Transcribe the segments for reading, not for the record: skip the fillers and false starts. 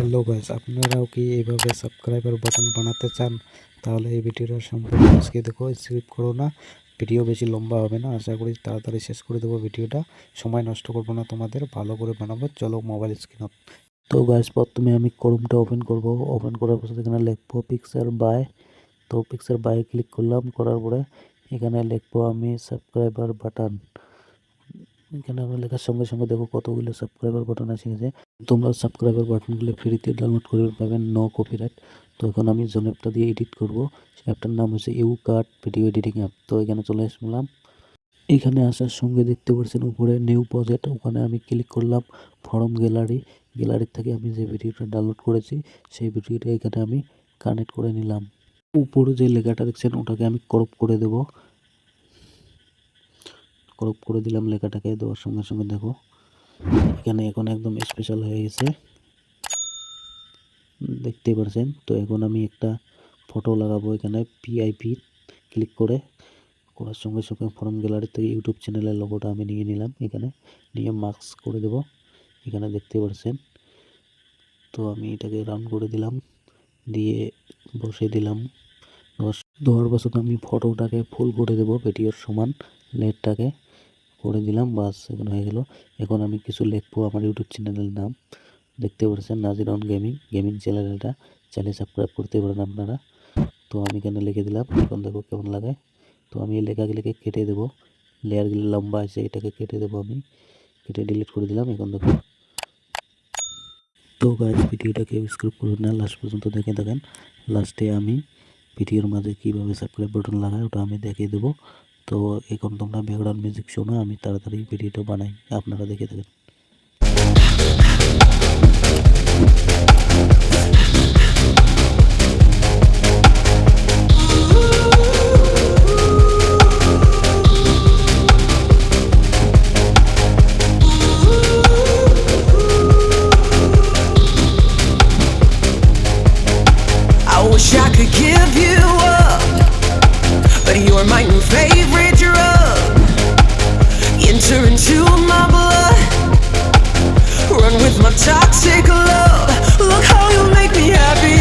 Hello guys, আপনারাও কি এইভাবে সাবস্ক্রাইবার বাটন বানাতে চান? তাহলে এই ভিডিওটা সম্পূর্ণ আজকে দেখো, স্কিপ করো না। ভিডিও বেশি লম্বা হবে না, আশা করি তাড়াতাড়ি শেষ করে দেবো ভিডিওটা। সময় নষ্ট করবো না তোমাদের, ভালো করে বানাবো। চলো মোবাইল স্ক্রিনত। তো গাইস, প্রথমে আমি ক্রোমটা ওপেন করব। ওপেন করার পর এখানে লিখবো পিক্সার বাই। তো পিক্সার বাই ক্লিক করলাম, করার পরে এখানে লিখবো আমি সাবস্ক্রাইবার বাটন। এখানে আমরা লেখার সঙ্গে সঙ্গে দেখো কতগুলো সাবস্ক্রাইবার বাটন এসে গেছে। তোমরা সাবস্ক্রাইবার বাটনগুলো ফ্রিতে ডাউনলোড করে পাবেন, নো কপিরাইট। তো এখন আমি যে অ্যাপটা দিয়ে এডিট করব, সেই অ্যাপটার নাম হচ্ছে ইউকাট ভিডিও এডিটিং অ্যাপ। তো এখানে চলে আসলাম। এখানে আসার সঙ্গে দেখতে পাচ্ছেন উপরে নিউ প্রজেক্ট, ওখানে আমি ক্লিক করলাম। ফরম গ্যালারি থেকে আমি যে ভিডিওটা ডাউনলোড করেছি সেই ভিডিওটা এখানে আমি কানেক্ট করে নিলাম। উপরে যে লেখাটা দেখছেন ওটাকে আমি ক্রপ করে দেব। ক্রপ করে দিলাম লেখাটাকে, দেওয়ার সঙ্গে সঙ্গে দেখো এখানে এখন একদম স্পেশাল হয়ে গেছে, দেখতে পাচ্ছেন। তো এখন আমি একটা ফটো লাগাবো, এখানে পিআইপি ক্লিক করার সঙ্গে সঙ্গে ফরম গ্যালারি থেকে ইউটিউব চ্যানেলের লোগোটা আমি নিয়ে নিলাম, এখানে নিয়ে মার্কস করে দেব, এখানে দেখতে পাচ্ছেন। তো আমি এটাকে রান করে দিলাম, দিয়ে বসে দিলাম। দেওয়ার বছর আমি ফটোটাকে ফুল করে দেবো, ভিডিওর সমান লেটটাকে করে দিলাম। বাস এখন হয়ে গেল। এখন আমি কিছু লিখবো আমার ইউটিউব চ্যানেলের নাম, দেখতে পাচ্ছেন নাজির অন গেমিং চ্যানেলটা, চাইলে সাবস্ক্রাইব করতে পারেন আপনারা। তো আমি এখানে লিখে দিলাম, এখন দেখো কেমন লাগে। তো আমি এই লেখাগুলিকে কেটে দেবো, লেয়ারগুলি লম্বা আছে এটাকে কেটে দেবো, আমি কেটে ডিলিট করে দিলাম। এখন দেখো। তো গাইস, ভিডিওটা কেউ স্কিপ করবেন না, লাস্ট পর্যন্ত দেখে থাকেন। লাস্টে আমি ভিডিওর মাঝে কীভাবে সাবস্ক্রাইব বাটন লাগাই ওটা আমি দেখিয়ে দেবো। তো এখন তোমরা ব্যাকগ্রাউন্ড মিউজিক শোনো, আমি তাড়াতাড়ি ভিডিওটা বানাই, আপনারা দেখে থাকেন। Wish I could give you up, but you're my new favorite drug. Enter into my blood, run with my toxic love. Look how you make me happy.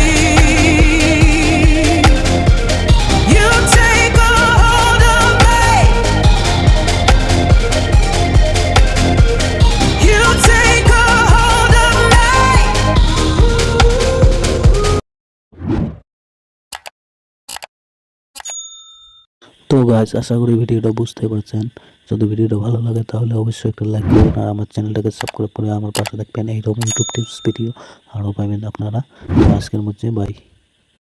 You take a hold of me. You take a hold of me. তো guys, আশা করি ভিডিওটা বুঝতে পারছেন। যদি ভিডিওটা ভালো লাগে তাহলে অবশ্যই একটা লাইক করুন, আর আমার চ্যানেলটাকে সাবস্ক্রাইব করে আমার পাশে থাকবেন। এইরকম ইউটিউব টিপস ভিডিও আরও পাবেন আপনারা। আজকের মধ্যে বাই।